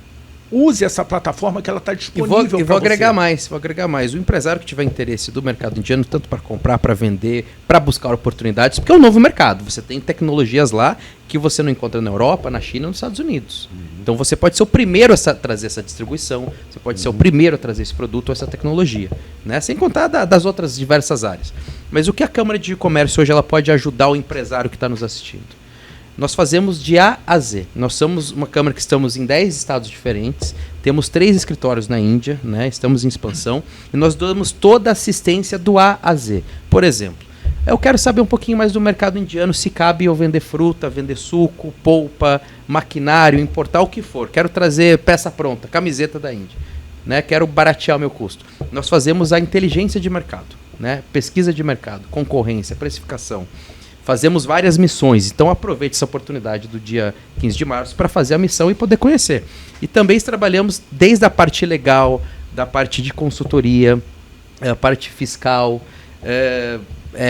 Use essa plataforma que ela está disponível para você. Vou agregar mais. O empresário que tiver interesse do mercado indiano, tanto para comprar, para vender, para buscar oportunidades, porque é um novo mercado. Você tem tecnologias lá que você não encontra na Europa, na China ou nos Estados Unidos. Então você pode ser o primeiro a trazer essa distribuição, você pode ser o primeiro a trazer esse produto ou essa tecnologia, né? Sem contar das outras diversas áreas. Mas o que a Câmara de Comércio hoje ela pode ajudar o empresário que está nos assistindo? Nós fazemos de A a Z. Nós somos uma Câmara que estamos em 10 estados diferentes, temos 3 escritórios na Índia, né? Estamos em expansão, e nós damos toda a assistência do A a Z. Por exemplo, eu quero saber um pouquinho mais do mercado indiano, se cabe eu vender fruta, vender suco, polpa, maquinário, importar o que for. Quero trazer peça pronta, camiseta da Índia, né? Quero baratear o meu custo. Nós fazemos a inteligência de mercado, né? Pesquisa de mercado, concorrência, precificação. Fazemos várias missões, então aproveite essa oportunidade do dia 15 de março para fazer a missão e poder conhecer. E também trabalhamos desde a parte legal, da parte de consultoria, a parte fiscal,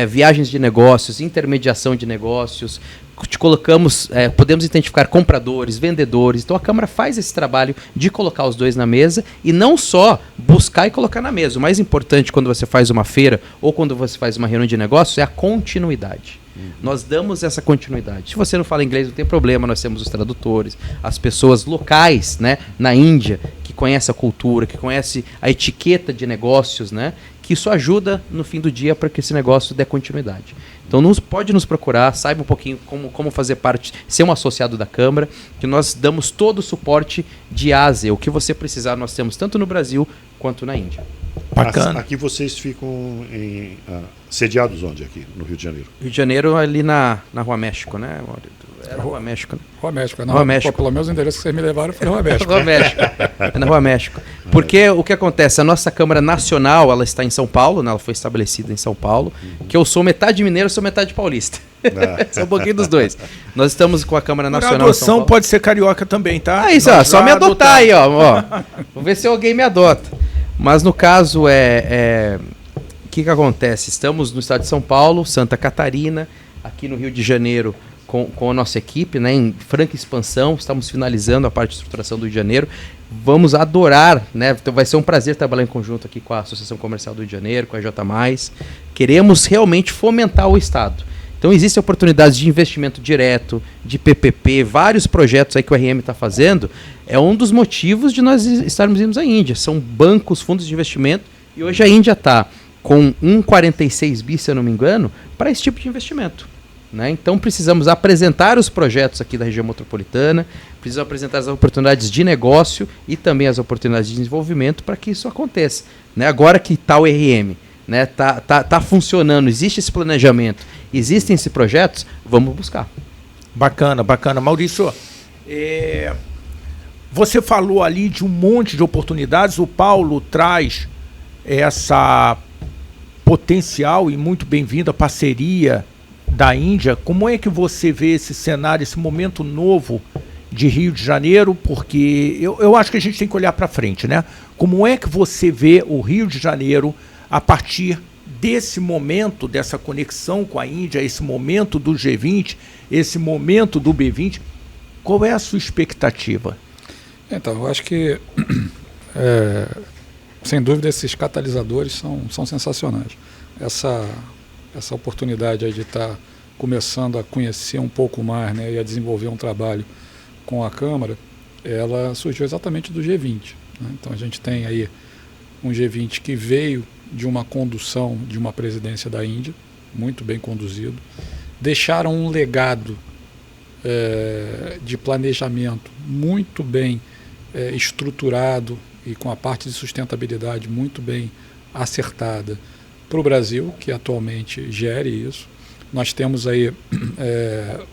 viagens de negócios, intermediação de negócios. Te colocamos, podemos identificar compradores, vendedores. Então a Câmara faz esse trabalho de colocar os dois na mesa e não só buscar e colocar na mesa. O mais importante quando você faz uma feira ou quando você faz uma reunião de negócios é a continuidade. Nós damos essa continuidade. Se você não fala inglês, não tem problema, nós temos os tradutores, as pessoas locais, né, na Índia, que conhecem a cultura, que conhecem a etiqueta de negócios, né, que isso ajuda no fim do dia para que esse negócio dê continuidade. Então pode nos procurar, saiba um pouquinho como fazer parte, ser um associado da Câmara, que nós damos todo o suporte de A a Z. O que você precisar nós temos tanto no Brasil quanto na Índia. Bacana. Aqui vocês ficam sediados onde aqui no Rio de Janeiro? Rio de Janeiro ali na Rua México, né? Era Rua México, né? Rua México. Rua México. Pelo menos o endereço que vocês me levaram foi Rua México. Rua México. É na Rua México. Porque o que acontece? A nossa Câmara Nacional, ela está em São Paulo, né? Ela foi estabelecida em São Paulo, que eu sou metade mineiro, sou metade paulista. Sou um pouquinho dos dois. Nós estamos com a Câmara Nacional. A adoção pode ser carioca também, tá? Isso, só me adotar aí, ó. Vou ver se alguém me adota. Mas no caso o que acontece? Estamos no estado de São Paulo, Santa Catarina, aqui no Rio de Janeiro com a nossa equipe, né, em franca expansão, estamos finalizando a parte de estruturação do Rio de Janeiro. Vamos adorar, né? Então vai ser um prazer trabalhar em conjunto aqui com a Associação Comercial do Rio de Janeiro, com a J+. Queremos realmente fomentar o estado. Então existem oportunidades de investimento direto, de PPP, vários projetos aí que o RM está fazendo. É um dos motivos de nós estarmos indo à Índia. São bancos, fundos de investimento, e hoje a Índia está com 1,46 bi, se eu não me engano, para esse tipo de investimento, né? Então precisamos apresentar os projetos aqui da região metropolitana, precisamos apresentar as oportunidades de negócio e também as oportunidades de desenvolvimento para que isso aconteça, né? Agora que está o RM, né, tá funcionando, existe esse planejamento, existem esses projetos, vamos buscar. Bacana. Maurício, você falou ali de um monte de oportunidades, o Paulo traz potencial e muito bem-vinda parceria da Índia. Como é que você vê esse cenário, esse momento novo de Rio de Janeiro? Porque eu acho que a gente tem que olhar para frente, né? Como é que você vê o Rio de Janeiro a partir desse momento, dessa conexão com a Índia, esse momento do G20, esse momento do B20? Qual é a sua expectativa? Então, eu acho que, sem dúvida, esses catalisadores são sensacionais. Essa oportunidade aí de estar começando a conhecer um pouco mais, né, e a desenvolver um trabalho com a Câmara, ela surgiu exatamente do G20. Né? Então, a gente tem aí um G20 que veio de uma condução de uma presidência da Índia, muito bem conduzido. Deixaram um legado de planejamento muito bem estruturado e com a parte de sustentabilidade muito bem acertada para o Brasil, que atualmente gere isso. Nós temos aí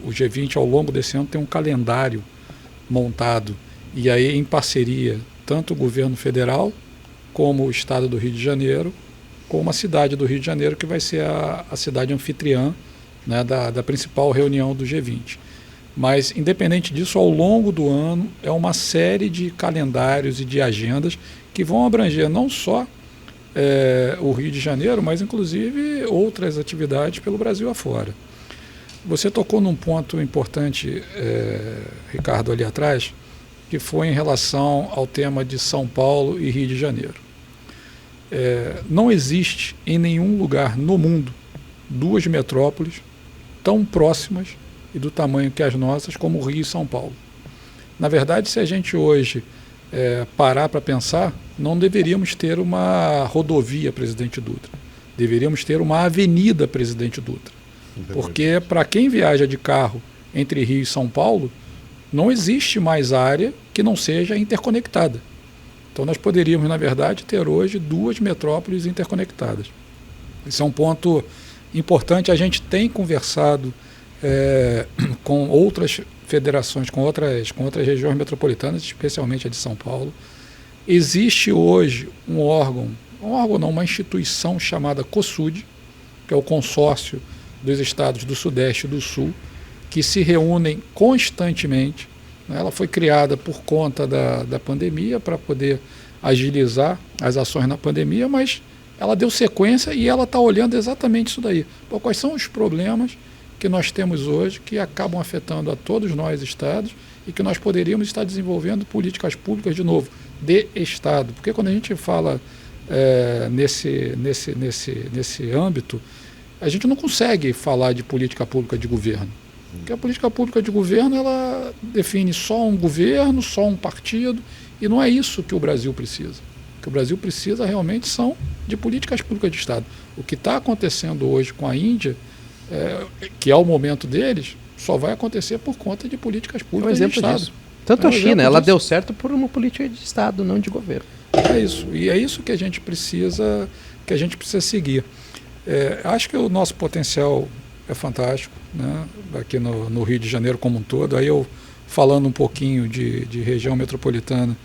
o G20 ao longo desse ano tem um calendário montado, e aí em parceria tanto o governo federal como o estado do Rio de Janeiro, como a cidade do Rio de Janeiro, que vai ser a cidade anfitriã, né, da principal reunião do G20. Mas, independente disso, ao longo do ano, é uma série de calendários e de agendas que vão abranger não só o Rio de Janeiro, mas, inclusive, outras atividades pelo Brasil afora. Você tocou num ponto importante, Ricardo, ali atrás, que foi em relação ao tema de São Paulo e Rio de Janeiro. Não existe em nenhum lugar no mundo duas metrópoles tão próximas e do tamanho que as nossas como o Rio e São Paulo. Na verdade, se a gente hoje parar para pensar, não deveríamos ter uma rodovia Presidente Dutra, deveríamos ter uma avenida Presidente Dutra, porque para quem viaja de carro entre Rio e São Paulo, não existe mais área que não seja interconectada. Então nós poderíamos, na verdade, ter hoje duas metrópoles interconectadas. Esse é um ponto importante. A gente tem conversado com outras federações, com outras regiões metropolitanas, especialmente a de São Paulo. Existe hoje uma instituição chamada COSUD, que é o consórcio dos estados do Sudeste e do Sul, que se reúnem constantemente. Ela foi criada por conta da pandemia para poder agilizar as ações na pandemia, mas ela deu sequência e ela está olhando exatamente isso daí. Pô, quais são os problemas que nós temos hoje que acabam afetando a todos nós, estados, e que nós poderíamos estar desenvolvendo políticas públicas, de novo, de Estado. Porque quando a gente fala nesse âmbito, a gente não consegue falar de política pública de governo. Porque a política pública de governo, ela define só um governo, só um partido, e não é isso que o Brasil precisa. O que o Brasil precisa realmente são de políticas públicas de Estado. O que está acontecendo hoje com a Índia, que é o momento deles, só vai acontecer por conta de políticas públicas de Estado. Disso. Tanto a China, ela deu certo por uma política de Estado, não de governo. É isso, e é isso que a gente precisa seguir. Acho que o nosso potencial é fantástico, né? Aqui no Rio de Janeiro como um todo. Aí eu falando um pouquinho de região metropolitana,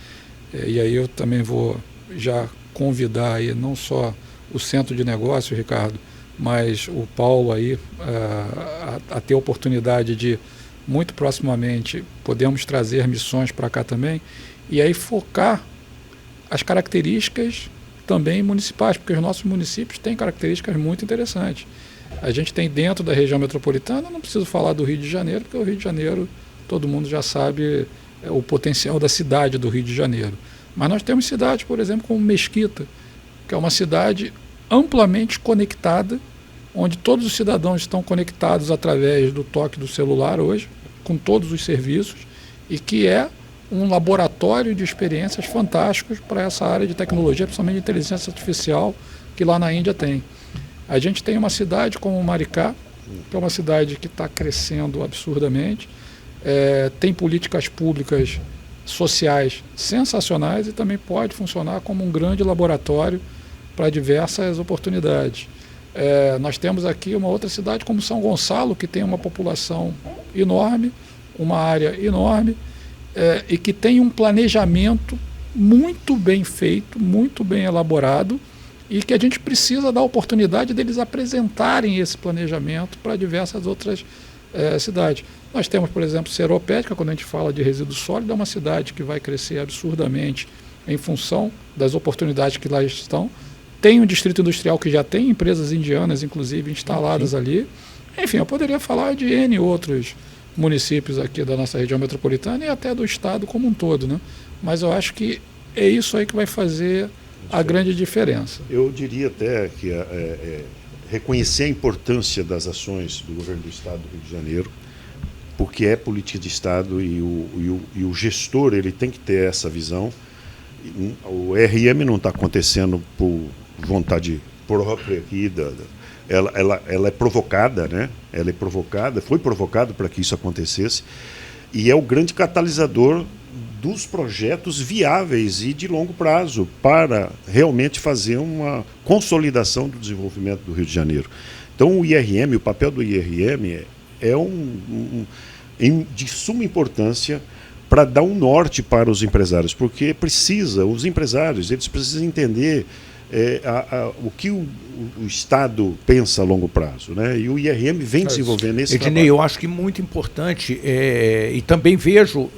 e aí eu também vou já convidar aí não só o centro de negócio, Ricardo, mas o Paulo aí a ter a oportunidade de, muito proximamente, podemos trazer missões para cá também, e aí focar as características também municipais, porque os nossos municípios têm características muito interessantes. A gente tem dentro da região metropolitana, não preciso falar do Rio de Janeiro, porque o Rio de Janeiro, todo mundo já sabe o potencial da cidade do Rio de Janeiro. Mas nós temos cidades, por exemplo, como Mesquita, que é uma cidade amplamente conectada, onde todos os cidadãos estão conectados através do toque do celular hoje, com todos os serviços, e que é um laboratório de experiências fantásticos para essa área de tecnologia, principalmente de inteligência artificial, que lá na Índia tem. A gente tem uma cidade como Maricá, que é uma cidade que está crescendo absurdamente, tem políticas públicas sociais sensacionais e também pode funcionar como um grande laboratório para diversas oportunidades. Nós temos aqui uma outra cidade como São Gonçalo, que tem uma população enorme, uma área enorme, e que tem um planejamento muito bem feito, muito bem elaborado, e que a gente precisa dar a oportunidade deles apresentarem esse planejamento para diversas outras cidades. Nós temos, por exemplo, Seropédica, quando a gente fala de resíduo sólido, é uma cidade que vai crescer absurdamente em função das oportunidades que lá estão. Tem um distrito industrial que já tem empresas indianas, inclusive, instaladas ali. Enfim, eu poderia falar de N outros municípios aqui da nossa região metropolitana e até do estado como um todo, né? Mas eu acho que é isso aí que vai fazer a grande diferença. Eu diria até que reconhecer a importância das ações do governo do estado do Rio de Janeiro, porque é política de estado e o gestor ele tem que ter essa visão. O RM não está acontecendo por vontade própria aqui, ela é provocada, né? Ela é provocada, foi provocada para que isso acontecesse, e é o grande catalisador dos projetos viáveis e de longo prazo para realmente fazer uma consolidação do desenvolvimento do Rio de Janeiro. Então o IRM, o papel do IRM é de suma importância para dar um norte para os empresários, porque os empresários eles precisam entender o que o Estado pensa a longo prazo, né? E o IRM vem desenvolvendo esse Ednei, trabalho. eu acho que muito importante, e também vejo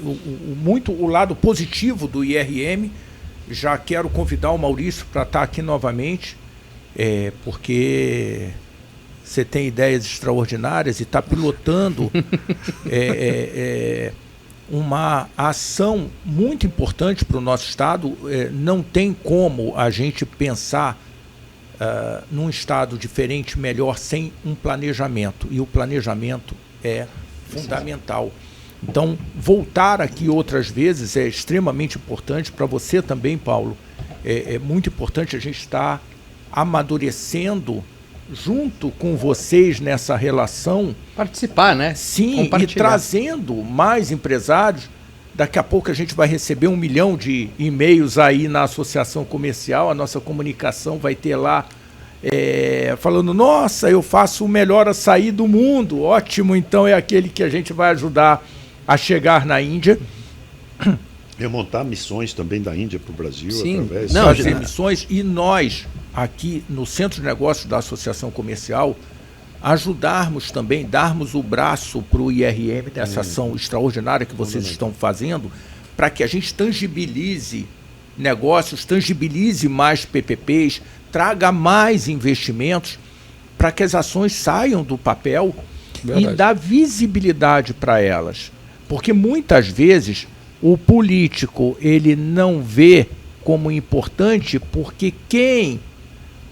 muito o lado positivo do IRM. Já quero convidar o Maurício para estar aqui novamente, porque você tem ideias extraordinárias e está pilotando uma ação muito importante para o nosso estado. Não tem como a gente pensar num estado diferente, melhor, sem um planejamento. E o planejamento é fundamental. Então, voltar aqui outras vezes é extremamente importante. Para você também, Paulo, é muito importante a gente estar amadurecendo junto com vocês nessa relação. Participar, né? Sim, e trazendo mais empresários. Daqui a pouco a gente vai receber 1 milhão de e-mails aí na associação comercial. A nossa comunicação vai ter lá falando: nossa, eu faço o melhor açaí do mundo. Ótimo, então é aquele que a gente vai ajudar a chegar na Índia. Remontar missões também da Índia para o Brasil. Sim, através fazer missões. E nós, aqui no Centro de Negócios da Associação Comercial, ajudarmos também, darmos o braço para o IRM nessa ação extraordinária que vocês estão fazendo, para que a gente tangibilize negócios, tangibilize mais PPPs, traga mais investimentos, para que as ações saiam do papel. Verdade. E dar visibilidade para elas. Porque muitas vezes o político ele não vê como importante, porque quem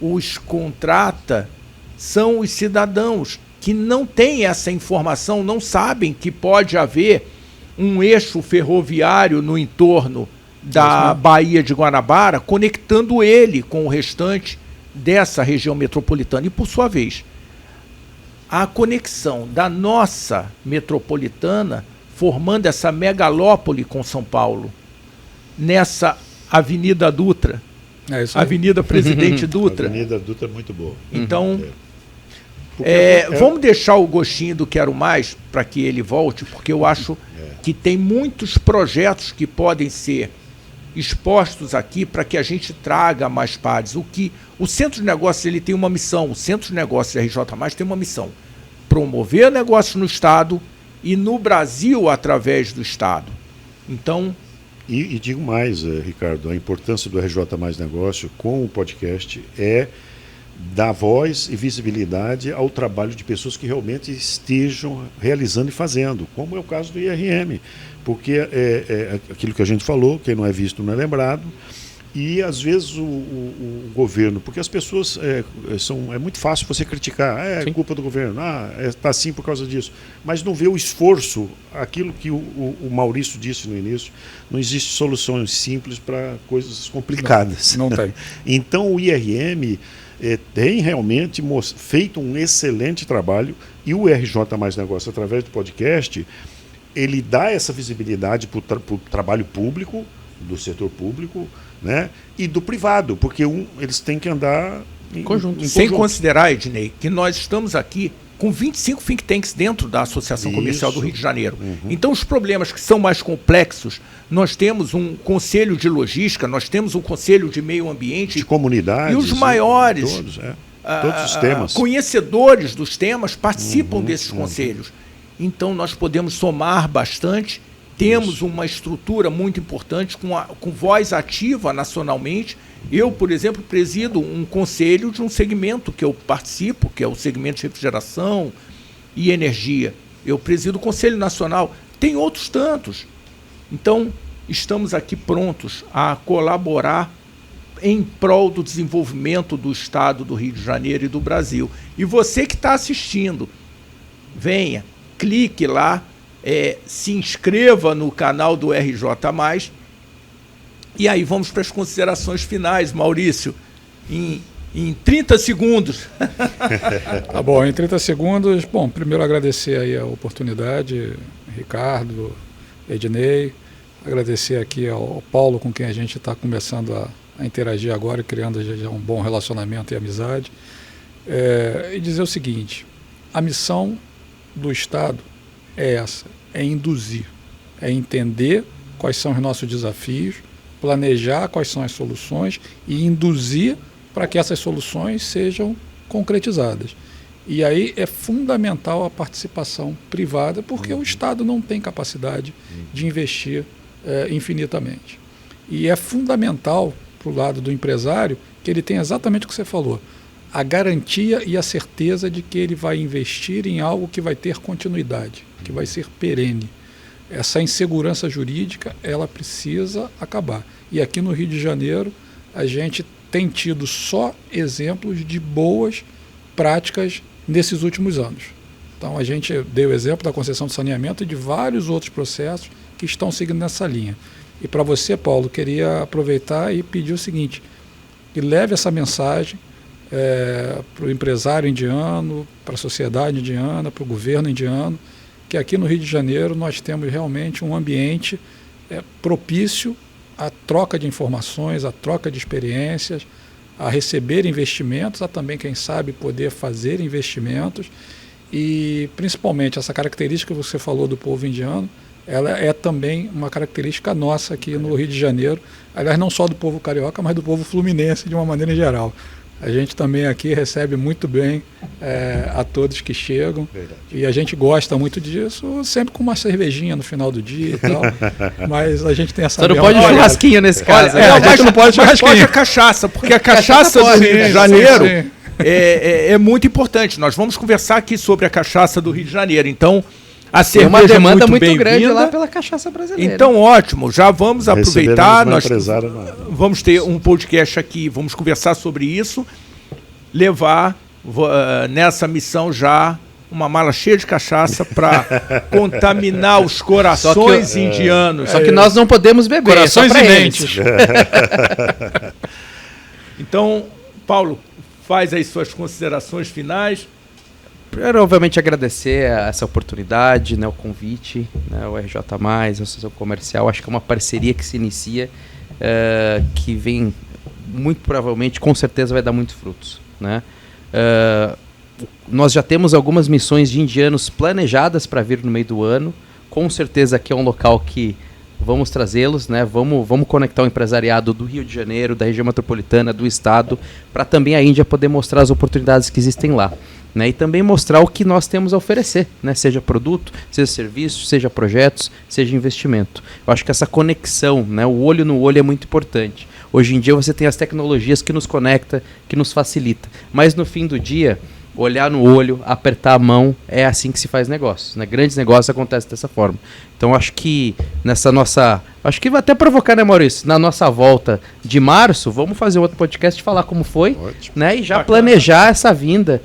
os contrata são os cidadãos que não têm essa informação, não sabem que pode haver um eixo ferroviário no entorno da Baía de Guanabara, conectando ele com o restante dessa região metropolitana. E, por sua vez, a conexão da nossa metropolitana, formando essa megalópole com São Paulo, nessa Avenida Dutra, Avenida Presidente Dutra. A Avenida Dutra é muito boa. Então, vamos deixar o gostinho do Quero Mais para que ele volte, porque eu acho que tem muitos projetos que podem ser expostos aqui para que a gente traga mais pares. O Centro de Negócios ele tem uma missão, o Centro de Negócios RJ+ tem uma missão: promover negócios no Estado e no Brasil através do Estado. Então... E digo mais, Ricardo, a importância do RJ+ Negócio com o podcast é dar voz e visibilidade ao trabalho de pessoas que realmente estejam realizando e fazendo, como é o caso do IRM, porque é aquilo que a gente falou, quem não é visto não é lembrado, e às vezes o governo, porque as pessoas é muito fácil você criticar, é culpa do governo, está assim por causa disso, mas não vê o esforço, aquilo que o Maurício disse no início, não existe soluções simples para coisas complicadas. Não tem. Então o IRM tem realmente feito um excelente trabalho, e o RJ+ Negócio, através do podcast, ele dá essa visibilidade para o trabalho público, do setor público, né, e do privado, porque eles têm que andar em conjunto. Sem considerar, Ednei, que nós estamos aqui com 25 think tanks dentro da Associação Comercial do Rio de Janeiro. Uhum. Então, os problemas que são mais complexos, nós temos um conselho de logística, nós temos um conselho de meio ambiente. De comunidades. E os maiores todos os temas. Conhecedores dos temas participam desses conselhos. Então, nós podemos somar bastante. Temos uma estrutura muito importante, com voz ativa nacionalmente. Eu, por exemplo, presido um conselho de um segmento que eu participo, que é o segmento de refrigeração e energia. Eu presido o Conselho Nacional. Tem outros tantos. Então, estamos aqui prontos a colaborar em prol do desenvolvimento do Estado do Rio de Janeiro e do Brasil. E você que está assistindo, venha, clique lá, se inscreva no canal do RJ+. E aí vamos para as considerações finais, Maurício, em 30 segundos. Tá bom, em 30 segundos, bom, primeiro agradecer aí a oportunidade, Ricardo, Ednei, agradecer aqui ao Paulo, com quem a gente está começando a interagir agora, criando já um bom relacionamento e amizade, e dizer o seguinte: a missão do Estado é essa, é induzir, é entender quais são os nossos desafios, planejar quais são as soluções e induzir para que essas soluções sejam concretizadas. E aí é fundamental a participação privada, porque o Estado não tem capacidade de investir infinitamente. E é fundamental para o lado do empresário que ele tenha exatamente o que você falou, a garantia e a certeza de que ele vai investir em algo que vai ter continuidade, que vai ser perene. Essa insegurança jurídica, ela precisa acabar. E aqui no Rio de Janeiro, a gente tem tido só exemplos de boas práticas nesses últimos anos. Então, a gente deu o exemplo da concessão de saneamento e de vários outros processos que estão seguindo nessa linha. E para você, Paulo, queria aproveitar e pedir o seguinte: que leve essa mensagem para o empresário indiano, para a sociedade indiana, para o governo indiano, que aqui no Rio de Janeiro nós temos realmente um ambiente propício à troca de informações, à troca de experiências, a receber investimentos, a também, quem sabe, poder fazer investimentos. E, principalmente, essa característica que você falou do povo indiano, ela é também uma característica nossa aqui no Rio de Janeiro, aliás, não só do povo carioca, mas do povo fluminense de uma maneira geral. A gente também aqui recebe muito bem a todos que chegam. Verdade. E a gente gosta muito disso, sempre com uma cervejinha no final do dia e tal. Mas a gente tem essa... Só não pode churrasquinho nesse caso. A gente não pode churrasquinho. Pode a cachaça, porque a cachaça do Rio de Janeiro é muito importante. Nós vamos conversar aqui sobre a cachaça do Rio de Janeiro. Então, a cerveja uma demanda é muito grande lá pela cachaça brasileira. Então, ótimo, já vamos aproveitar. Nós vamos ter um podcast aqui, vamos conversar sobre isso, levar nessa missão já uma mala cheia de cachaça para contaminar os corações indianos. Só que nós não podemos beber. Corações e mentes. Então, Paulo, faz aí suas considerações finais. Primeiro, obviamente, agradecer essa oportunidade, né, o convite, né, o RJ+, a Associação Comercial. Acho que é uma parceria que se inicia, que vem muito provavelmente, com certeza vai dar muitos frutos, né? Nós já temos algumas missões de indianos planejadas para vir no meio do ano. Com certeza aqui é um local que vamos trazê-los, né? Vamos conectar o empresariado do Rio de Janeiro, da região metropolitana, do estado, para também a Índia poder mostrar as oportunidades que existem lá. Né, e também mostrar o que nós temos a oferecer, né, seja produto, seja serviço, seja projetos, seja investimento. Eu acho que essa conexão, né, o olho no olho é muito importante. Hoje em dia você tem as tecnologias que nos conecta, que nos facilita, mas no fim do dia, olhar no olho, apertar a mão, é assim que se faz negócios, né? Grandes negócios acontecem dessa forma. Então acho que nessa nossa... Acho que vai até provocar, né, Maurício? Na nossa volta de março, vamos fazer outro podcast e falar como foi, né? E já planejar essa vinda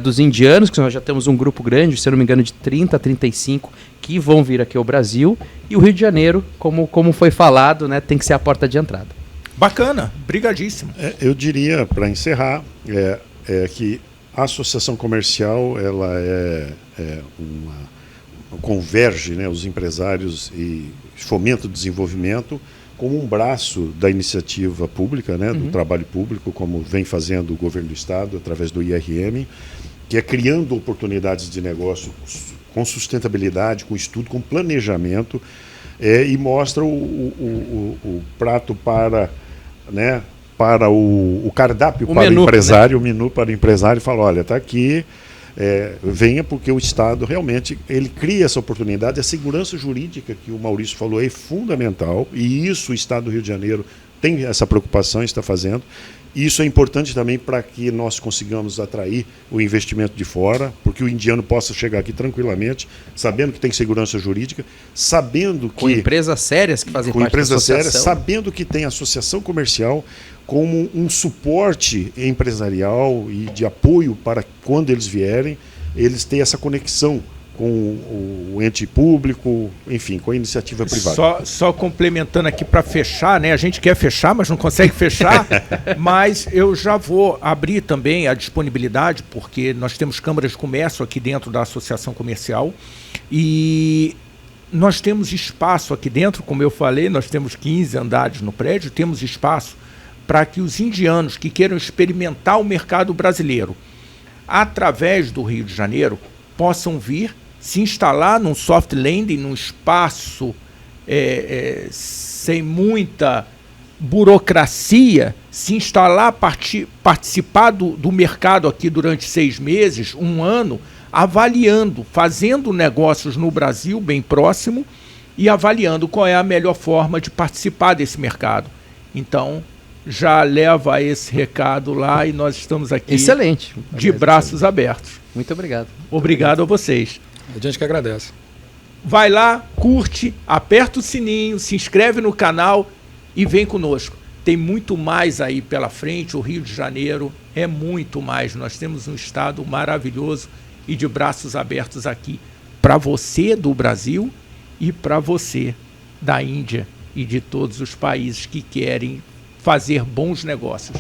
dos indianos, que nós já temos um grupo grande, se eu não me engano, de 30 a 35, que vão vir aqui ao Brasil. E o Rio de Janeiro, como foi falado, né, tem que ser a porta de entrada. Bacana, brigadíssimo. Eu diria, para encerrar, que a associação comercial ela converge, né, os empresários e fomenta o desenvolvimento como um braço da iniciativa pública, né, do trabalho público, como vem fazendo o governo do Estado através do IRM, que é criando oportunidades de negócio com sustentabilidade, com estudo, com planejamento, e mostra o prato para, né, para o cardápio para o empresário, né? O menu para o empresário, e fala, olha, está aqui, venha, porque o Estado realmente ele cria essa oportunidade. A segurança jurídica que o Maurício falou é fundamental, e isso o Estado do Rio de Janeiro tem essa preocupação, está fazendo. Isso é importante também para que nós consigamos atrair o investimento de fora, porque o indiano possa chegar aqui tranquilamente, sabendo que tem segurança jurídica, sabendo que... Com empresas sérias que fazem parte da associação. Sérias, sabendo que tem associação comercial como um suporte empresarial e de apoio para quando eles vierem, eles têm essa conexão com o ente público, enfim, com a iniciativa privada. Só complementando aqui para fechar, né? A gente quer fechar, mas não consegue fechar, mas eu já vou abrir também a disponibilidade, porque nós temos câmaras de comércio aqui dentro da Associação Comercial e nós temos espaço aqui dentro, como eu falei, nós temos 15 andares no prédio, temos espaço para que os indianos que queiram experimentar o mercado brasileiro através do Rio de Janeiro possam vir se instalar num soft landing, num espaço sem muita burocracia, se instalar, participar do mercado aqui durante 6 meses, 1 ano, avaliando, fazendo negócios no Brasil bem próximo e avaliando qual é a melhor forma de participar desse mercado. Então, já leva esse recado lá e nós estamos aqui excelente, de braços abertos. Muito obrigado. Obrigado a vocês. A gente que agradece. Vai lá, curte, aperta o sininho, se inscreve no canal e vem conosco. Tem muito mais aí pela frente, o Rio de Janeiro é muito mais. Nós temos um estado maravilhoso e de braços abertos aqui para você do Brasil e para você da Índia e de todos os países que querem fazer bons negócios.